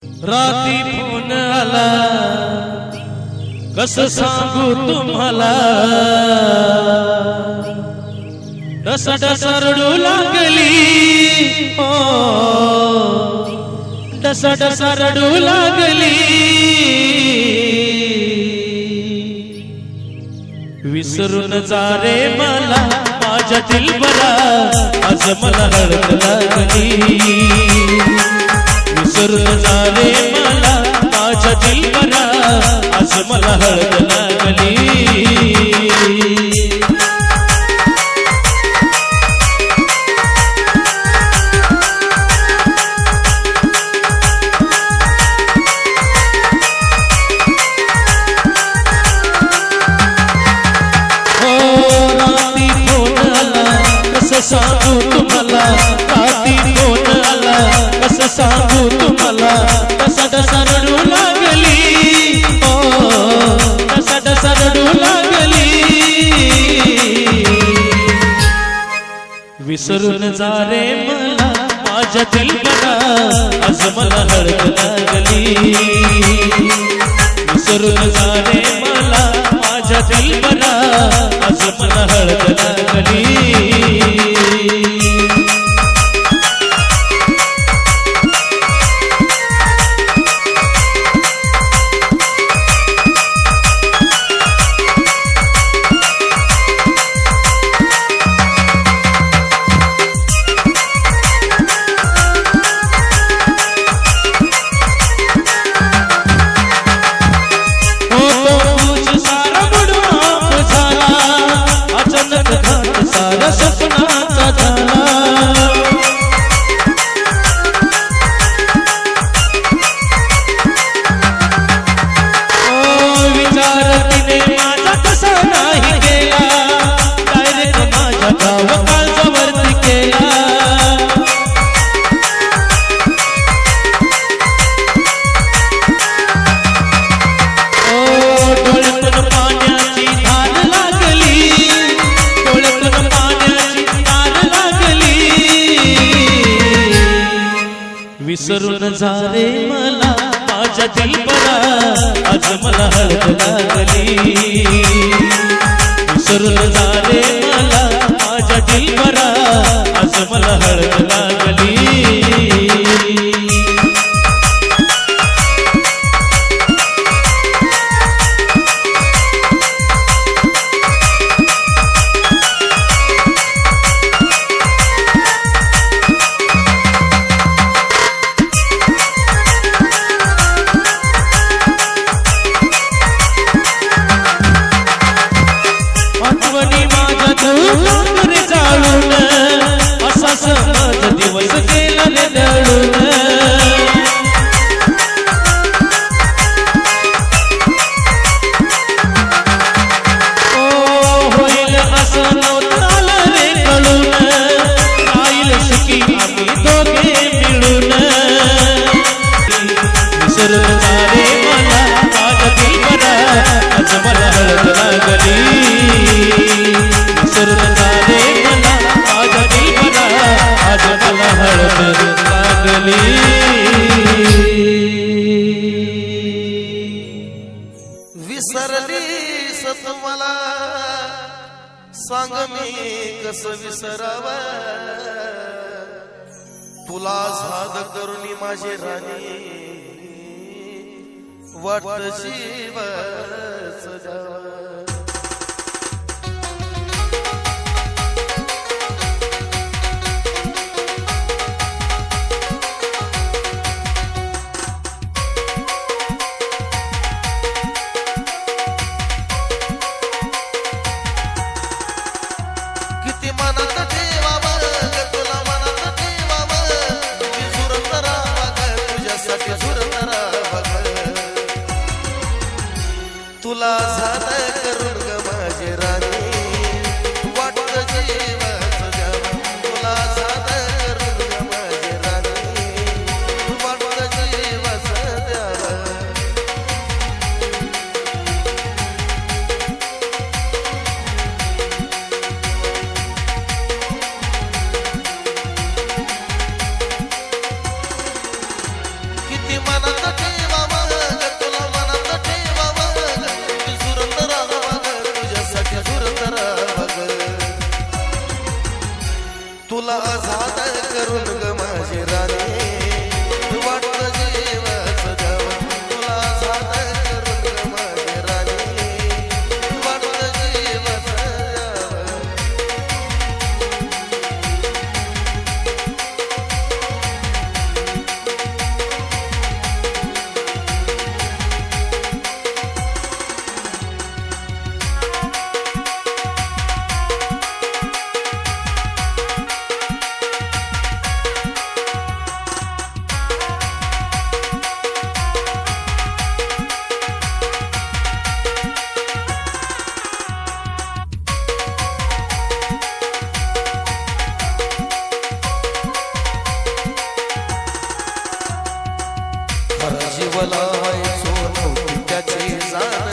राती फोन आला कसं सांगू तुम्हाला, डसा रडू लागली हो, डसा रडू लागली। विसरून जा रे मला माझ्या दिलबरा, आज मला हळद लागली। विसरून जा रे मला माझ्या दिलबरा, आज मला हळद लागली। सांगू तुम्हाला, राती फोन आला कसं सांगू तुम्हाला, डसा रडू लागली हो, डसा रडू लागली। विसरून जा रे मला माझ्या दिलबरा, आज मला हळद लागली। विसरून जा रे मला माझ्या दिलबरा, आज मला हळद लागली। विसरून जा रे मला माझ्या दिलबरा, आज मला हळद लागली। विसरून जा रे मला माझ्या दिलबरा, आज मला हळद लागली। असा समज दिवस गेला रे दळून, होईल असं नव्हतं रे कळून, राहील सुखी आम्ही दोघे मिळून। विसरून जा रे मला माझ्या दिलबरा, आज मला हळद लागली। विसरून जा रे मला माझ्या दिलबरा, आज मला हळद लागली। विसरलीस तू मला, सांग मी कसं विसरावं, तुला साध करून माझी राणी, वाट जीव सजावं। तुला साधा करून ग माझी राणी, वाट जीव सजावं। तुला साधा करून ग माझी राणी, वाट जीव सजावं। किती मनात जीवला व्हायचो त्याचे जाण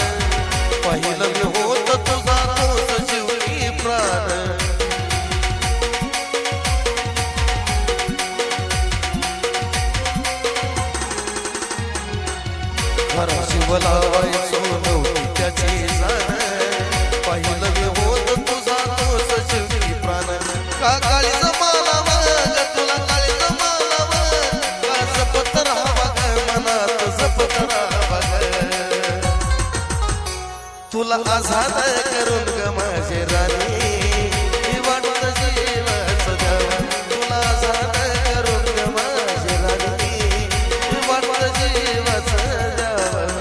पहिलं मी होत तुझा तोच जीवनी प्राण खरा जीवला व्हायचो त्याचे जाण पहिलं मी होत तुझा तोच जीवनी प्राण का काळी जमाला मग तुला काळी जमाला मग का जपत राहावा ग मनात जपत राहावा ग तुला आझाद करून ग माझे राणी वाटत जीवाचं द्यावं तुला आझाद करून ग माझे राणी वाटत जीवाचं द्यावं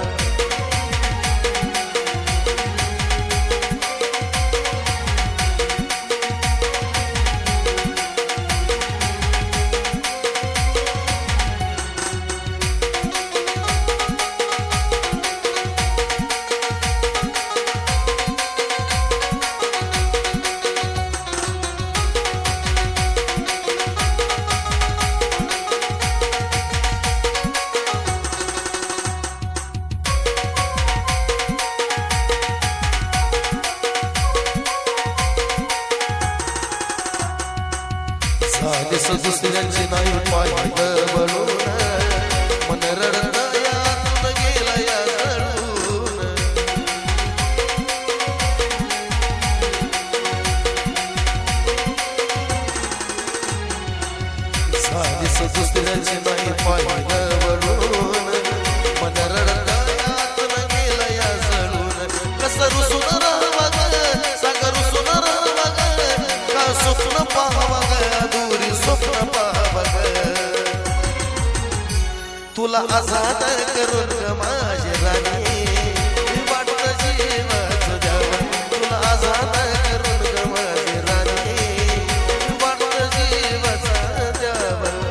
झालीस दुसऱ्यांची नाही पाहिलं बळून मन रडत यातून गेला या जळून झालीस दुसऱ्यांची नाही पाहिलं बळून मन रडत यातून गेला या जळून कसं रुसून राहावा ग सांग रुसून राहावा ग का स्वप्न पाहावा ग स्वप्न पाहावं तुला आझाद करून ग माझे राणी वाटत जीवाचं द्यावं तुला आझाद करून ग माझे राणी वाटत जीवाचं द्यावं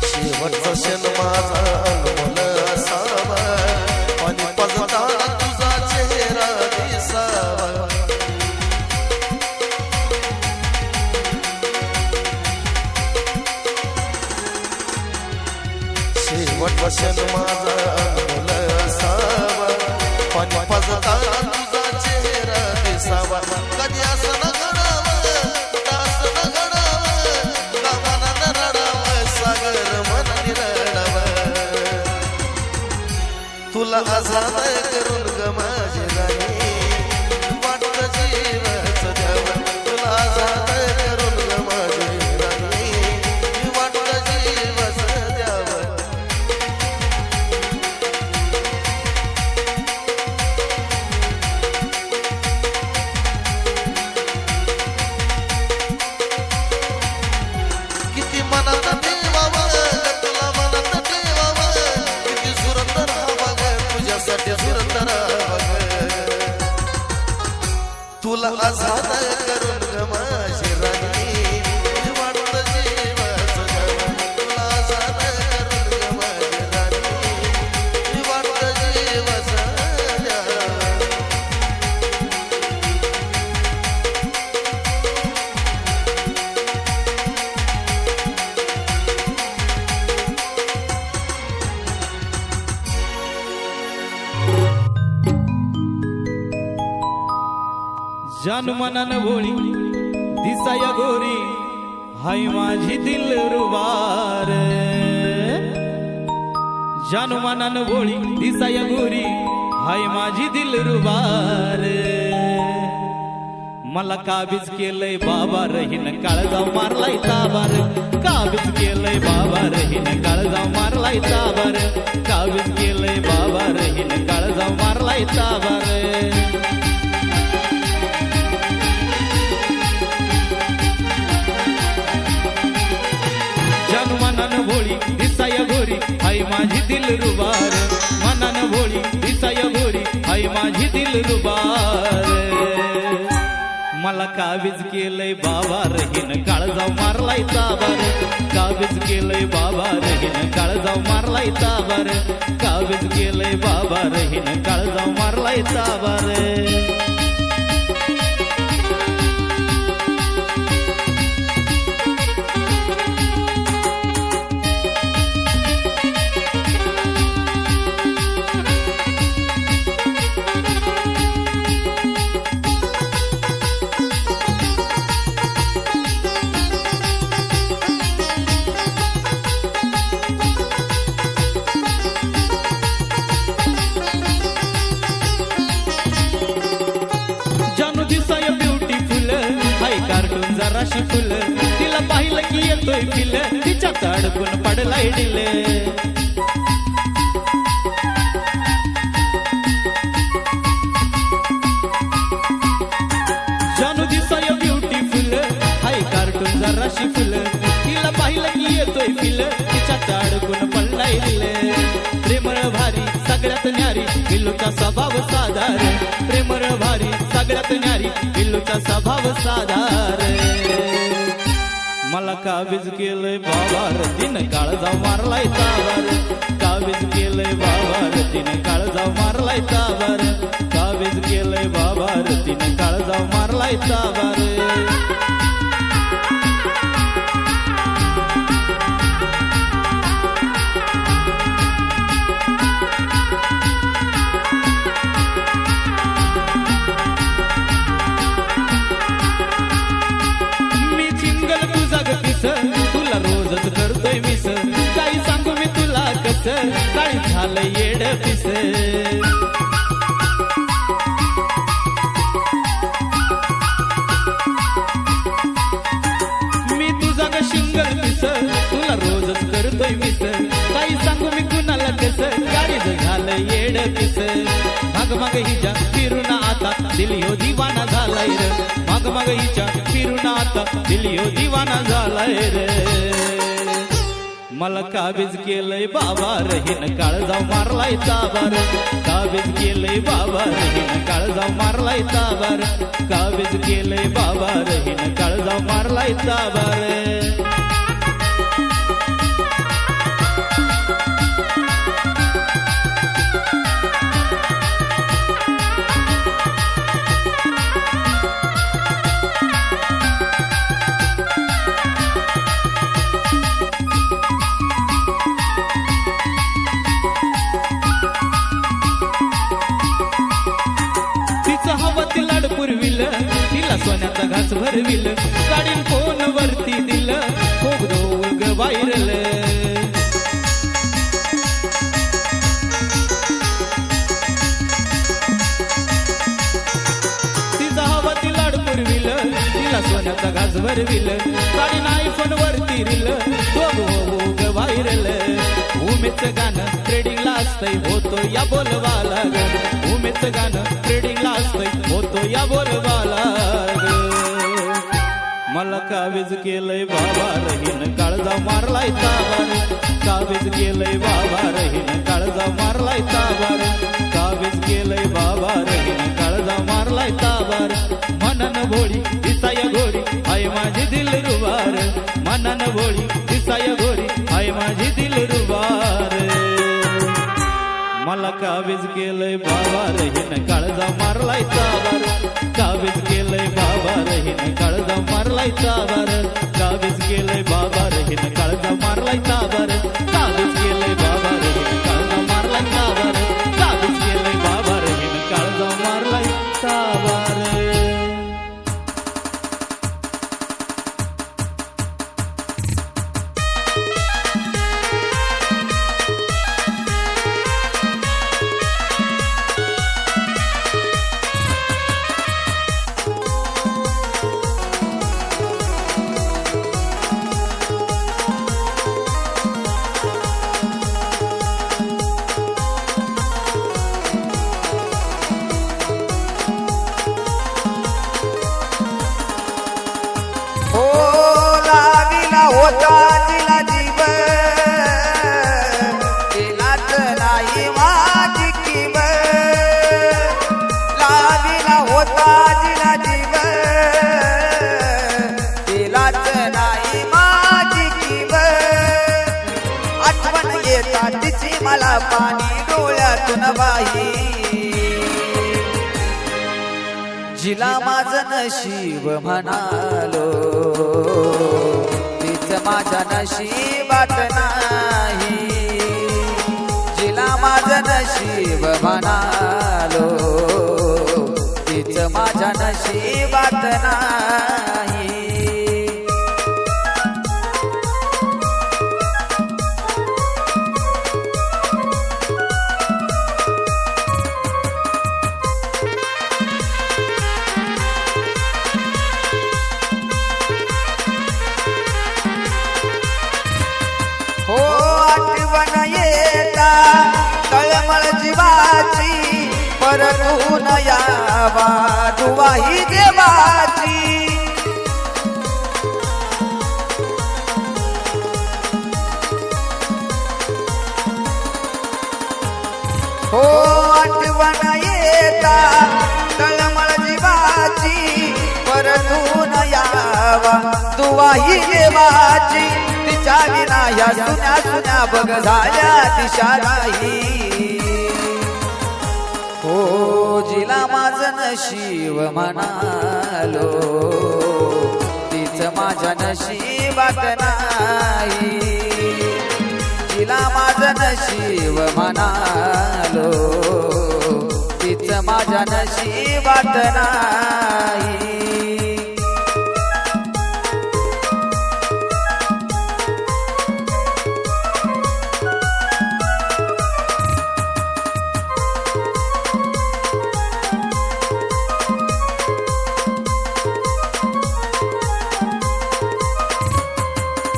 शेवटचा क्षण माझा अनमोल असावा पाणी पाजताना तुझा चेहरा दिसावा शेवटचा क्षण माझा अनमोल असावा पाणी पाजताना तुझा चेहरा दिसावा कधी असं न घडावं असं न घडावं का मनानं रडावं सागर मनाने रडावं तुला आझाद करून ग माझे राणी वाटत जीवाचं द्यावं तुला आझाद करून ग माझे राणी वाटत जीवाचं द्यावं किती मनात ठेवावं तुला मनात ठेवावं किती सुरत राहावं ग तुझ्यासाठी सुरत राहावं तुला आझाद करून ग माझी राणी वाटत जीवाचं द्यावं तुला आझाद करून ग माझी राणी वाटत जीवाचं द्यावं जानू मनान भोळी दिसाया गोरी हाय माझी दिलरुबार जानू मनान भोळी दिसाया गोरी हाय माझी दिलरुबार मला काबीज केलंय बाबा रहीन काळजाव मारलाय ताबार काबीज केलंय बाबा रहीन काळजाव मारलाय ताबार काबीज केलंय बाबा रहीन काळजाव मारलाय ताबार आई माझी दिलरुबार मनान भोळी दिसाय गोरी आई माझी दिलरुबार मला कावीज केलंय बाबा रहीन काळजाव मारलाय ताबार कावीज केलंय बाबा रहीन काळजाव मारलाय ताबार कावीज केलंय बाबा रहीन काळजाव मारलाय ताबार कार्टून जराशी फुल तिला पाहिलं की येतोय फिल तिच्या अडकून पडलाय डिल जानू दिसाय ब्युटीफुल हाय कार्टून जराशी फुल तिला पाहिलं की येतोय फिल तिच्या अडकून पडलाय डिल प्रेमळ भारी सगळ्यात न्यारी बिल्लूचा स्वभाव साधार प्रेमळ भारी सगळ्यात न्यारी बिल्लूचा स्वभाव साधार मला कावीज केलंय बाबा रतीन काळजाव मारलाय ताबार कावीज केलंय बाबा रतीन काळजाव मारलाय ताबार कावीज केलंय बाबा रतीन काळजाव मारलाय ताबार तुला रोजच करतोय मिस काही सांगू मी तुला कस काही झालं येड पिस मी तुझा ग शिंगल पिस तुला रोजच करतोय मिस काही सांगू मी कुणाला कस गाडीच झालं येड पिस माग माग हिच्या फिरून आता दिल ह्यो दिवाना झालाय रे माग माग हिच्या फिरून आता दिल ह्यो दिवाना झालाय रे मला कावीज केलंय बाबा रहीन काळजाव मारलाय ताबार कावीज केलंय बाबा रहीन काळजाव मारलाय ताबार कावीज केलंय बाबा रहीन काळजाव मारलाय ताबार तिला सोन्याचा घास भरविल काढीन फोन वरती दिल खोबरोग व्हायरल तिचा हवा ती लाड पुरविल तिला सोन्याचा घास भरविल काढीन आयफोन वरती रिल खोबरोग व्हायरल उमेचं गाणं ट्रेडिंगला असतंय होतो या बोलवाला उमेचं गाणं ट्रेडिंगला असतंय होतो या बोलवाला मला कावीज केलंय बाबा रहीन काळजाव मारलाय ताबार कावीज केलंय बाबा रहीन काळजाव मारलाय ताबार कावीज केलंय बाबा रहीन काळजाव मारलाय ताबार मनन भोळी दिसाय गोरी आय माझी दिलरुबार मनन भोळी दिसाय गोरी आय माझी दिलरुबार मला कावीज केलंय बाबा रहीन काळजाव मारलाय ताबार कावीज केलंय बाबा रहीन काळजाव मारलाय ताबार कावीज केलंय बाबा रहीन काळजाव मारलाय ताबार कावीज केलंय बाबा रहीन काळजाव मारलाय ताबार कावीज केलंय बाबा रहीन काळजाव मारलाय ताबार जिला माझं नशीब म्हणालो तीच माझ्या नशिबात नाही जिला माझं नशीब म्हणालो तीच माझ्या नशिबात नाही हो आठवण येता तळमळ जीवाची परतून यावा दुवाही देवाची हो आठवण येता तळमळ जीवाची परतून यावा दुवाही देवाची तिच्या विना या सुन्या सुन्या बघ झाल्या दिशा नाही हो जिला माझं नशीब म्हणालो तीच माझ्या नशिबात नाही जिला माझं नशीब म्हणालो तीच माझ्या नशिबात नाही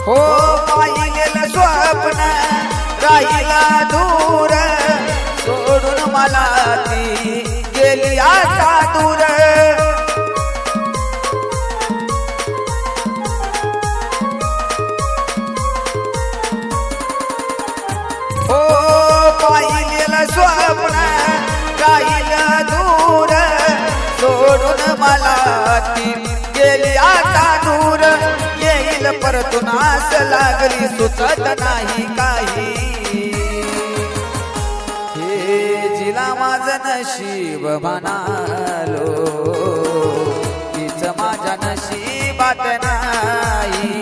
हो पाहिलेलं स्वप्न राहिला दूर सोडून मला ती गेली आता दूर हो पाहिलेलं स्वप्न राहिलं दूर सोडून मला ती गेली आता दूर येईल परतून आस लागली सुचत नाही काही हे जिला माझं नशीब म्हणालो तीच माझ्या नशिबात नाही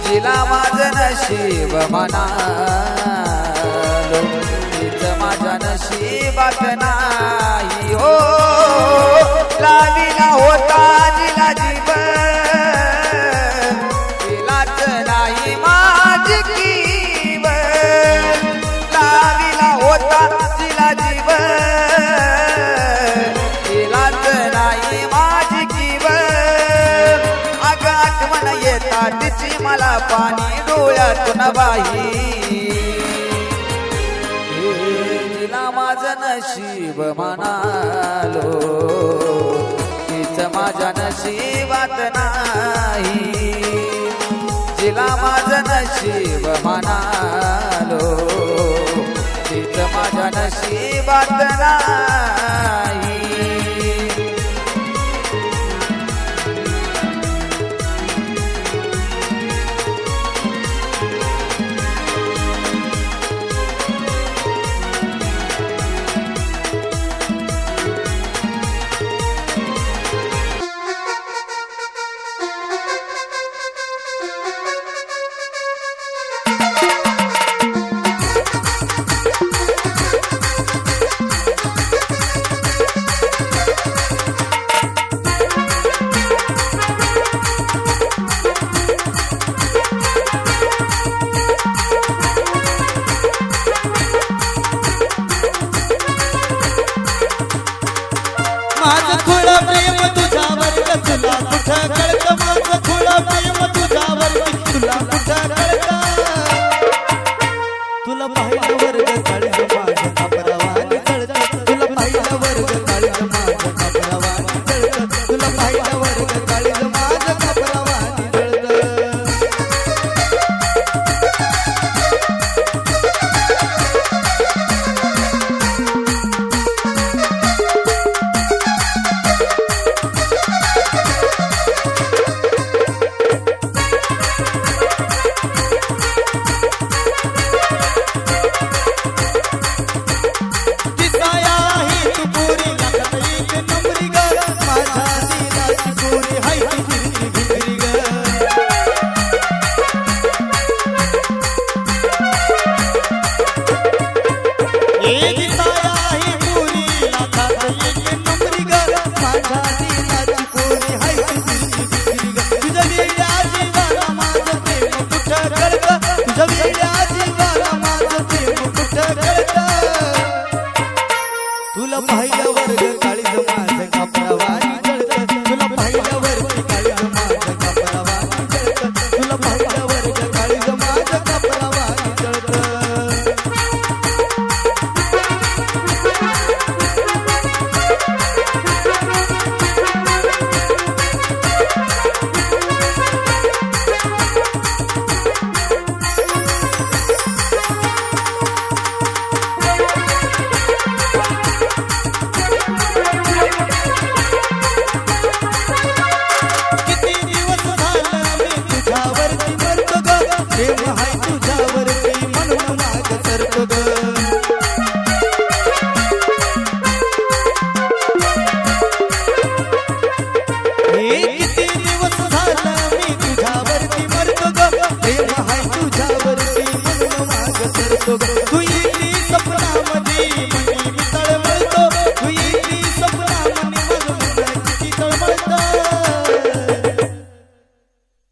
जिला माझं नशीब म्हणालो तीच माझ्या नशिबात नाही हो लाविला होता जिला जीव नाही माझी कीव लाविला होता तिला जीव तिलाच नाही माझी कीव अग आठवण येता तिची मला पाणी डोळ्यातून वाही जिला माझं नशीब म्हणालो तीच माझ्या नशिबात नाही जिला माझं नशीब म्हणालो तीच माझ्या नशिबात नाही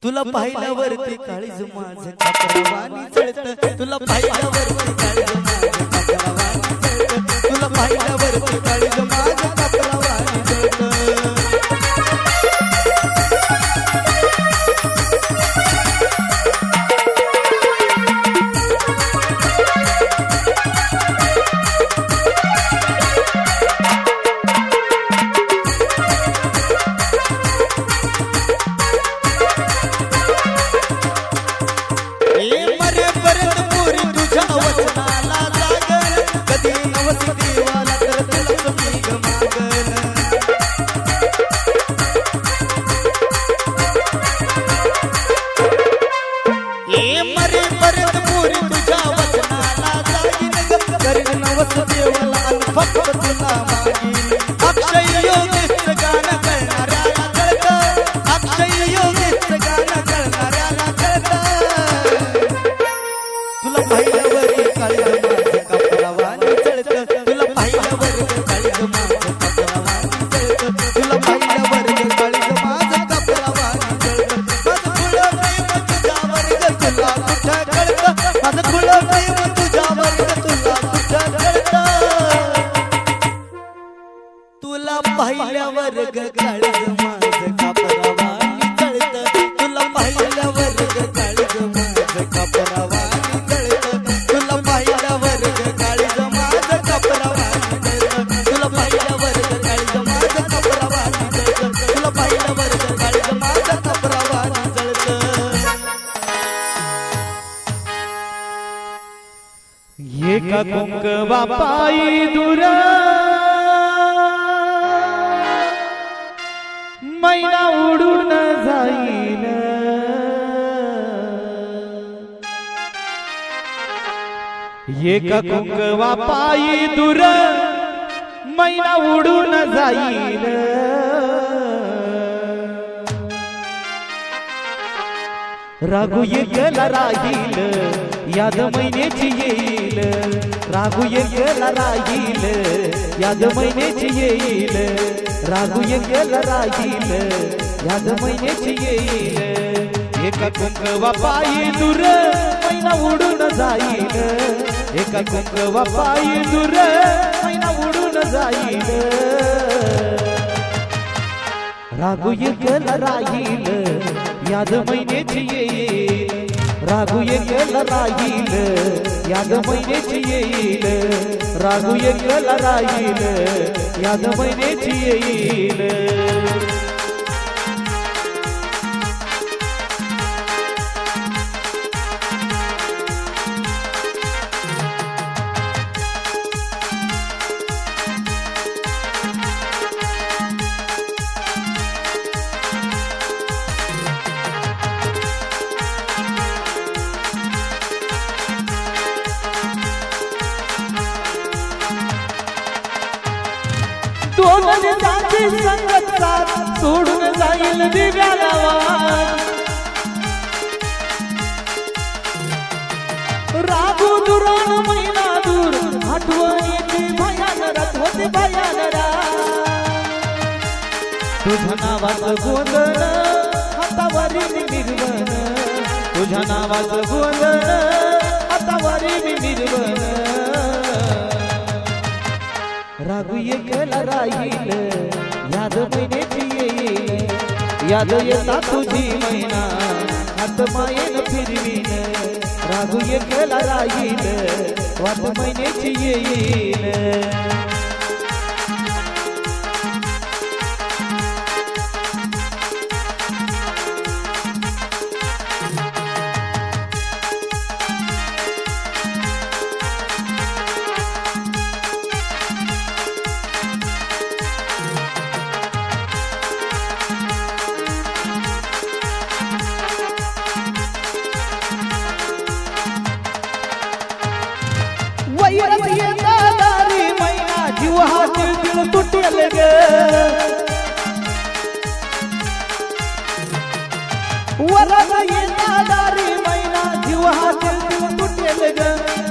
तुला पाहिल्यावरती काळीज माझं कापरावानी जळत तुला पाहिल्यावरती काळीज माझं कापरावानी जळत तुला पाहिल्यावरती काळीज माझं कापरावानी जळत फक्त तुला मागील अक्षय योगेश गाणं करणाऱ्याला कळतं अक्षय योगेश गाणं करणाऱ्याला कळतं तुला पाहिल्यावर काळीज माझं कापरावानी जळतं तुला पाहिल्यावर काळीज माझं कापरावानी जळतं तुला पाहिल्यावर काळीज माझं कापरावानी जळतं माझं खुलं प्रेम तुझ्यावर तुला कुठं कळतं माझं खुलं प्रेम तुझ्यावर तुला कुठं कळतं तुला पाहिल्यावर काळीज माझं कापरावानी जळतं तुला पाहिल्यावर काळीज माझं कापरावानी जळतं तुला पाहिल्यावर काळीज माझं कापरावानी जळतं तुला पाहिल्यावर काळीज माझं कापरावानी जळतं तुला पाहिल्यावर काळीज माझं कापरावानी जळतं एका कुंकवा पायी दूर मैना उडून जाईल एका कुंकवा पायी दूर मैना उडून जाईल राघू एकला राहील याद महिन्याची येईल राघू एकला राहील याद महिन्याची येईल राघू एकला राहील याद महिन्याची येईल एका कुंकवा पायी दूर मैना उडून जाईल एका कुंकवा पायी दूर मैना उडून जाईल राघू एकला राहील याद महिन्याची येईल राघू एकला राहील याद महिन्याची येईल राघू एकला राहील याद महिन्याची येईल दोन दिवसाची संगत साथ सोडून जाईल दिव्याला वाट राघू दुरान महिना दूर आठवणीची भयान रात होते भयान तुझ्या नावाचं गोंधळ हातावरील निर्वण तुझ्या नावाचं गोंधळ हातावरील निर्वण राघू एकला राहील याद महिन्याची येईल याद येता तुझी महिना हात मायेन फिरवीन राघू एकला राहील वाट महिन्याची येईल वैरत येता दारी मैना जीव हा दिल तुटेल ग वरत येता दारी मैना जीव हा दिल तुटेल ग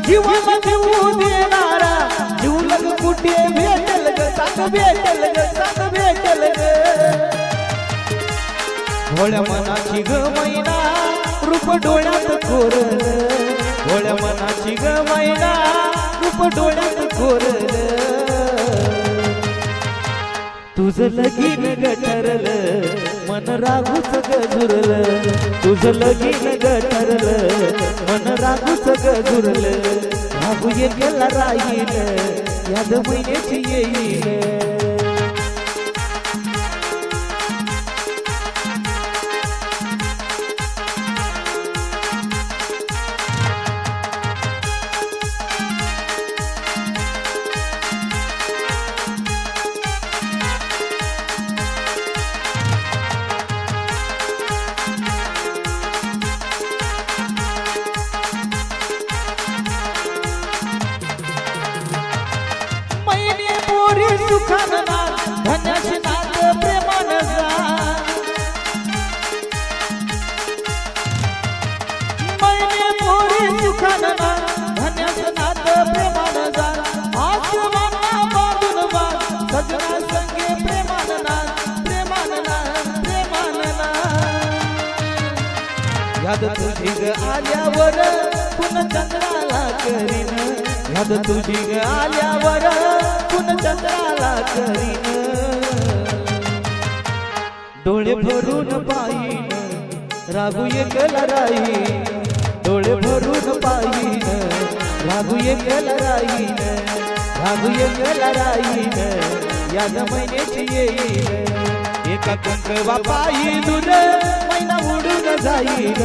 जीव जीव देणारा जीव लग कुठे भेटेल ग साथ भेटेल ग साथ भेटेल ग भोळ्या मनाची ग मैना रूप डोळ्यात कोरल भोळ्या मनाची ग मैना रूप डोळ्यात कोरल तुझं लगीन ग ठरलं मन रागूच ग झुरलं तुझं लगीन ग ठरलं मन रागूच ग झुरलं रागू एकला राहील याद महिन्याची येईल सुखान ना धन्याची नात प्रेमान जा मैने पोरी सुखान ना धन्याची नात प्रेमान जा आसमाना बांधून बा सजना संगे प्रेमान ना याद तुझी ग आल्यावर पुन्हा चंद्राला करीन याद तुझी ग आल्यावर पुन्हा चंद्राला करीन डोळे भरून पाहीन रागू एकला राहीन डोळे भरून पाहीन रागू एकला राहीन रागू एकला राहीन याद महिन्याची येईल एका कंकवा पायी दूर मैना उडून जाईल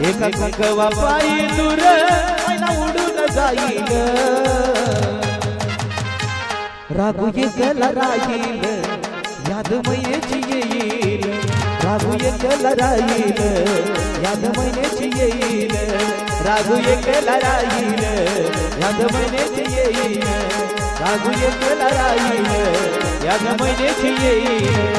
एका कंकवा पायी दूर मैना उडून जाईल रागू एकला राहील याद महिन्याची येईल रागू एकला राहील याद महिन्याची येईल रागू एकला राहील याद महिन्याची येईल रागू एकला राहील याद महिन्याची येईल